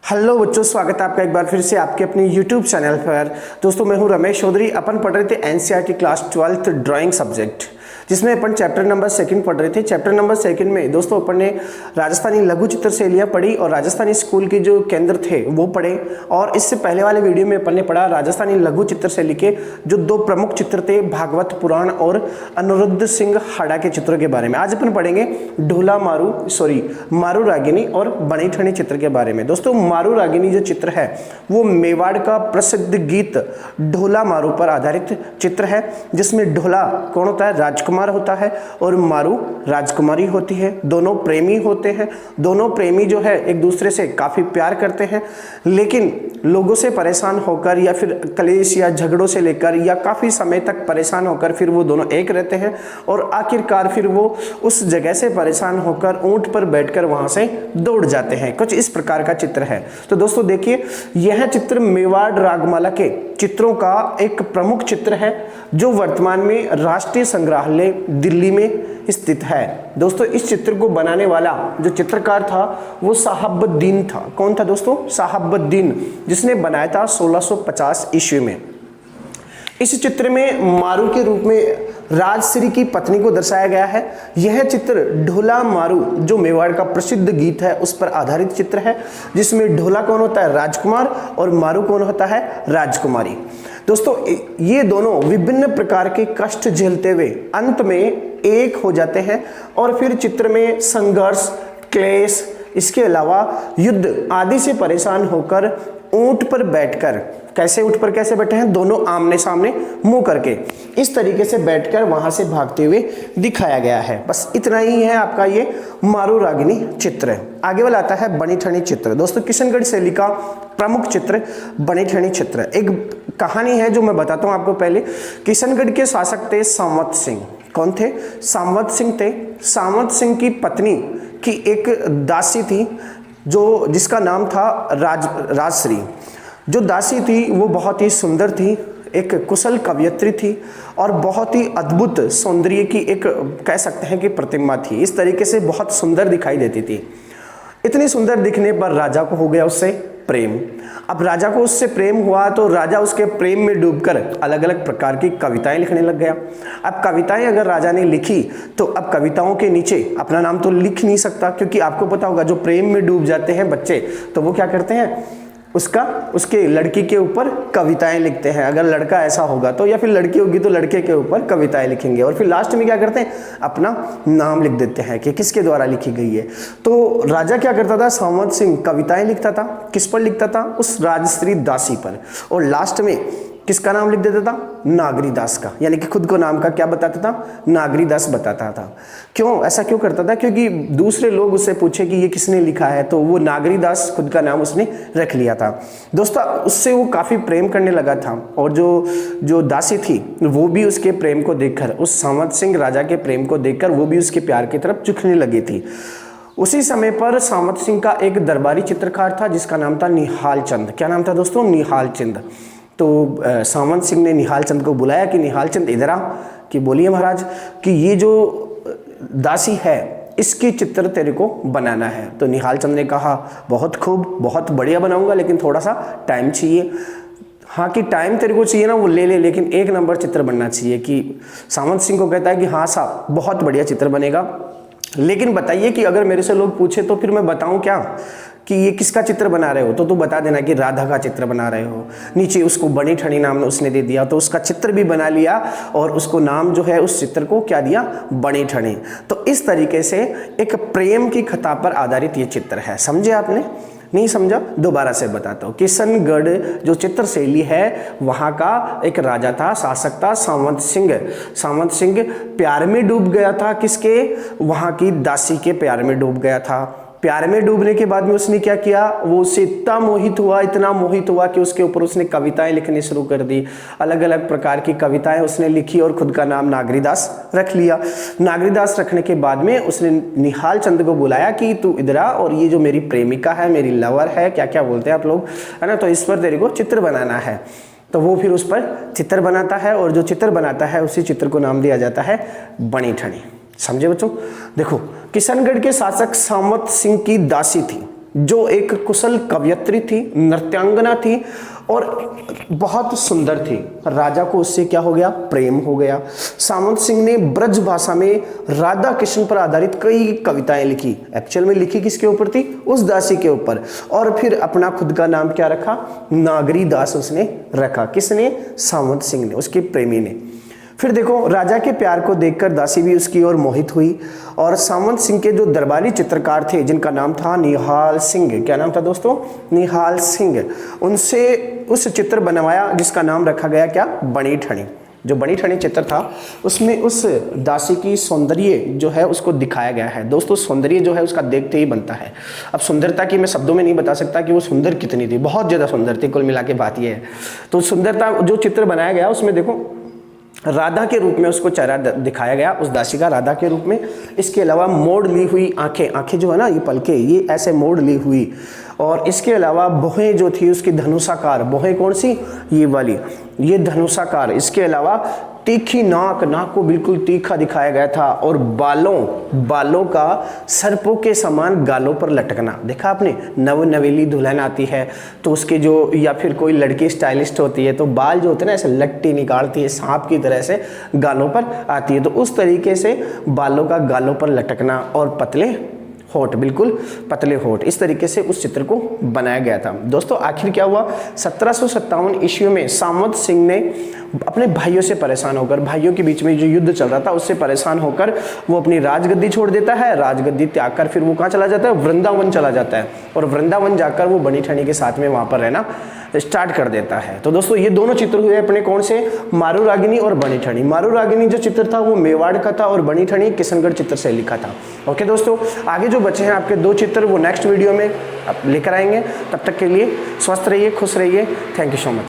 Hello बच्चों, स्वागत है आपका एक बार फिर से आपके अपने YouTube चैनल पर। दोस्तों मैं हूं रमेश चौधरी। अपन पढ़ रहे थे NCERT class 12th drawing subject, जिसमें अपन चैप्टर नंबर 2 पढ़ रहे थे। चैप्टर नंबर 2 में दोस्तों अपन ने राजस्थानी लघु चित्र शैलियाँ पढ़ी और राजस्थानी स्कूल के जो केंद्र थे वो पढ़े। और इससे पहले वाले वीडियो में अपन ने पढ़ा राजस्थानी लघु चित्र शैली के जो 2 प्रमुख चित्र थे, भागवत पुराण और अनिरुद्ध सिंह हाड़ा के चित्रों के बारे में। आज अपन पढ़ेंगे मारू रागिनी और बनी ठनी चित्र के बारे में। दोस्तों मारू रागिनी जो चित्र है वो मेवाड़ का प्रसिद्ध गीत ढोला मारू पर आधारित चित्र है, जिसमें ढोला कौन होता है? राजकुमार होता है और मारू राजकुमारी होती है। दोनों प्रेमी होते हैं। दोनों प्रेमी जो है एक दूसरे से काफ़ी प्यार करते हैं, लेकिन लोगों से परेशान होकर या फिर कलेश या झगड़ों से लेकर या काफ़ी समय तक परेशान होकर फिर वो दोनों एक रहते हैं और आखिरकार फिर वो उस जगह से परेशान होकर ऊंट पर बैठकर वहाँ से दौड़ जाते हैं। कुछ इस प्रकार का चित्र है। तो दोस्तों देखिए, यह चित्र मेवाड़ रागमाला के चित्रों का एक प्रमुख चित्र है जो वर्तमान में राष्ट्रीय संग्रहालय दिल्ली में स्थित है। दोस्तों इस चित्र को बनाने वाला जो चित्रकार था वो साहबुद्दीन था। कौन था दोस्तों? साहबुद्दीन, जिसने बनाया था 1650 ईस्वी में। इस चित्र में मारू के रूप में राजश्री की पत्नी को दर्शाया गया है। यह चित्र ढोला मारू जो मेवाड़ का प्रसिद्ध गीत है उस पर आधारित चित्र है, जिसमें ढोला कौन होता है? राजकुमार, और मारू कौन होता है? राजकुमारी। दोस्तों ये दोनों विभिन्न प्रकार के कष्ट झेलते हुए अंत में एक हो जाते हैं और फिर चित्र में संघर्ष, क्लेश, इसके अलावा युद्ध आदि से परेशान होकर ऊंट पर बैठकर, कैसे ऊंट पर कैसे बैठे हैं? दोनों आमने सामने मुंह करके इस तरीके से बैठकर वहां से भागते हुए दिखाया गया है। बस इतना ही है आपका ये मारू रागिनी चित्र। आगे वाला आता है बनी ठनी चित्र। दोस्तों किशनगढ़ शैली का प्रमुख चित्र बनी ठनी चित्र। एक कहानी है जो मैं बताता हूं आपको। पहले किशनगढ़ के शासक थे सामंत सिंह। कौन थे? सामंत सिंह थे। सामंत सिंह की पत्नी की एक दासी थी जो जिसका नाम था राजश्री। जो दासी थी वो बहुत ही सुंदर थी, एक कुशल कवयित्री थी और बहुत ही अद्भुत सौंदर्य की एक कह सकते हैं कि प्रतिमा थी। इस तरीके से बहुत सुंदर दिखाई देती थी। इतनी सुंदर दिखने पर राजा को हो गया उससे प्रेम। अब राजा को उससे प्रेम हुआ तो राजा उसके प्रेम में डूबकर अलग अलग प्रकार की कविताएं लिखने लग गया। अब कविताएं अगर राजा ने लिखी तो अब कविताओं के नीचे अपना नाम तो लिख नहीं सकता, क्योंकि आपको पता होगा जो प्रेम में डूब जाते हैं बच्चे तो वो क्या करते हैं, उसके लड़की के ऊपर कविताएं लिखते हैं। अगर लड़का ऐसा होगा तो, या फिर लड़की होगी तो लड़के के ऊपर कविताएं लिखेंगे और फिर लास्ट में क्या करते हैं, अपना नाम लिख देते हैं कि किसके द्वारा लिखी गई है। तो राजा क्या करता था? सामंत सिंह कविताएं लिखता था। किस पर लिखता था? उस राजश्री दासी पर। और लास्ट में किसका नाम लिख देता था? नागरी दास का, यानी कि खुद को नाम का क्या बताता था? नागरी दास बताता था। क्यों ऐसा क्यों करता था? क्योंकि दूसरे लोग उससे पूछे कि ये किसने लिखा है, तो वो नागरी दास खुद का नाम उसने रख लिया था। दोस्तों उससे वो काफ़ी प्रेम करने लगा था और जो दासी थी वो भी उसके प्रेम को देखकर, उस सामंत सिंह राजा के प्रेम को देखकर वो भी उसके प्यार की तरफ झुकने लगी थी। उसी समय पर सामंत सिंह का एक दरबारी चित्रकार था जिसका नाम था निहाल चंद। क्या नाम था दोस्तों? निहाल चंद। तो सामंत सिंह ने निहाल चंद को बुलाया कि निहाल चंद इधर आ, कि बोलिए महाराज कि ये जो दासी है इसकी चित्र तेरे को बनाना है। तो निहाल चंद ने कहा बहुत खूब, बहुत बढ़िया बनाऊंगा, लेकिन थोड़ा सा टाइम चाहिए। हाँ कि टाइम तेरे को चाहिए ना, वो ले ले, लेकिन 1 नंबर चित्र बनना चाहिए। कि सामंत सिंह को कहता है कि हाँ साहब बहुत बढ़िया चित्र बनेगा, लेकिन बताइए कि अगर मेरे से लोग पूछे तो फिर मैं बताऊं क्या कि ये किसका चित्र बना रहे हो? तो तू बता देना कि राधा का चित्र बना रहे हो। नीचे उसको बनी ठनी नाम उसने दे दिया, तो उसका चित्र भी बना लिया और उसको नाम जो है उस चित्र को क्या दिया? बनी ठनी। तो इस तरीके से एक प्रेम की कथा पर आधारित ये चित्र है। समझे आपने? नहीं समझा? दोबारा से बताता हूँ। किशनगढ़ जो चित्र शैली है वहाँ का एक राजा था, शासक था सामंत सिंह। सामंत सिंह प्यार में डूब गया था। किसके? वहाँ की दासी के प्यार में डूब गया था। प्यार में डूबने के बाद में उसने क्या किया? वो उससे इतना मोहित हुआ कि उसके ऊपर उसने कविताएं लिखनी शुरू कर दी। अलग अलग प्रकार की कविताएं उसने लिखी और खुद का नाम नागरी दास रख लिया। नागरी दास रखने के बाद में उसने निहाल चंद को बुलाया कि तू इधर आ और ये जो मेरी प्रेमिका है, मेरी लवर है, क्या क्या बोलते हैं आप लोग, है ना, तो इस पर तेरे को चित्र बनाना है। तो वो फिर उस पर चित्र बनाता है और जो चित्र बनाता है उसी चित्र को नाम दिया जाता है बनी ठनी। समझे बच्चों? देखो किशनगढ़ के शासक सामंत सिंह की दासी थी। जो एक कुशल कवयित्री थी, नृत्यांगना थी और बहुत सुंदर थी। राजा को उससे क्या हो गया, प्रेम हो गया। सामंत सिंह ने ब्रज भाषा में राधा कृष्ण पर आधारित कई कविताएं लिखी। एक्चुअल में लिखी किसके ऊपर थी, उस दासी के ऊपर। और फिर अपना खुद का नाम क्या रखा, नागरी दास उसने रखा। किसने, सामंत सिंह ने, उसके प्रेमी ने। फिर देखो, राजा के प्यार को देखकर दासी भी उसकी ओर मोहित हुई और सामंत सिंह के जो दरबारी चित्रकार थे जिनका नाम था निहाल सिंह, क्या नाम था दोस्तों, निहाल सिंह, उनसे उस चित्र बनवाया जिसका नाम रखा गया क्या, बनी ठनी। जो बनी ठनी चित्र था उसमें उस दासी की सौंदर्य जो है उसको दिखाया गया है। दोस्तों सौंदर्य जो है उसका देखते ही बनता है। अब सुंदरता की मैं शब्दों में नहीं बता सकता कि वो सुंदर कितनी थी, बहुत ज़्यादा सुंदर थी, कुल मिला के बात ये है। तो सुंदरता जो चित्र बनाया गया उसमें देखो राधा के रूप में उसको चेहरा दिखाया गया, उस दासी का राधा के रूप में। इसके अलावा मोड़ ली हुई आंखें, आंखें जो है ना ये पलके, ये ऐसे मोड़ ली हुई। और इसके अलावा भौहें जो थी उसकी धनुषाकार, भौहें कौन सी, ये वाली, ये धनुषाकार। इसके अलावा तीखी नाक, नाक को बिल्कुल तीखा दिखाया गया था। और बालों का सर्पों के समान गालों पर लटकना। देखा आपने, नवेली दुल्हन आती है तो उसके जो, या फिर कोई लड़की स्टाइलिस्ट होती है तो बाल जो होते हैं ना ऐसे लट्टी निकालती है, सांप की तरह से गालों पर आती है। तो उस तरीके से बालों का गालों पर लटकना और पतले होठ, बिल्कुल पतले होठ, इस तरीके से उस चित्र को बनाया गया था। दोस्तों आखिर क्या हुआ, 1757 ईस्वी में सामंत सिंह ने अपने भाइयों से परेशान होकर, भाइयों के बीच में जो युद्ध चल रहा था उससे परेशान होकर वो अपनी राजगद्दी छोड़ देता है। राजगद्दी त्याग कर फिर वो कहाँ चला जाता है, वृंदावन चला जाता है। और वृंदावन जाकर वो बनी ठनी के साथ में वहाँ पर रहना स्टार्ट कर देता है। तो दोस्तों ये दोनों चित्र हुए अपने कौन से, मारू रागिनी और बनी ठनी। मारू रागिनी जो चित्र था वो मेवाड़ का था और बनी ठनी किशनगढ़ चित्र से लिखा था। ओके दोस्तों, आगे जो बचे हैं आपके दो चित्र वो नेक्स्ट वीडियो में लेकर आएंगे। तब तक के लिए स्वस्थ रहिए, खुश रहिए। Thank you so much.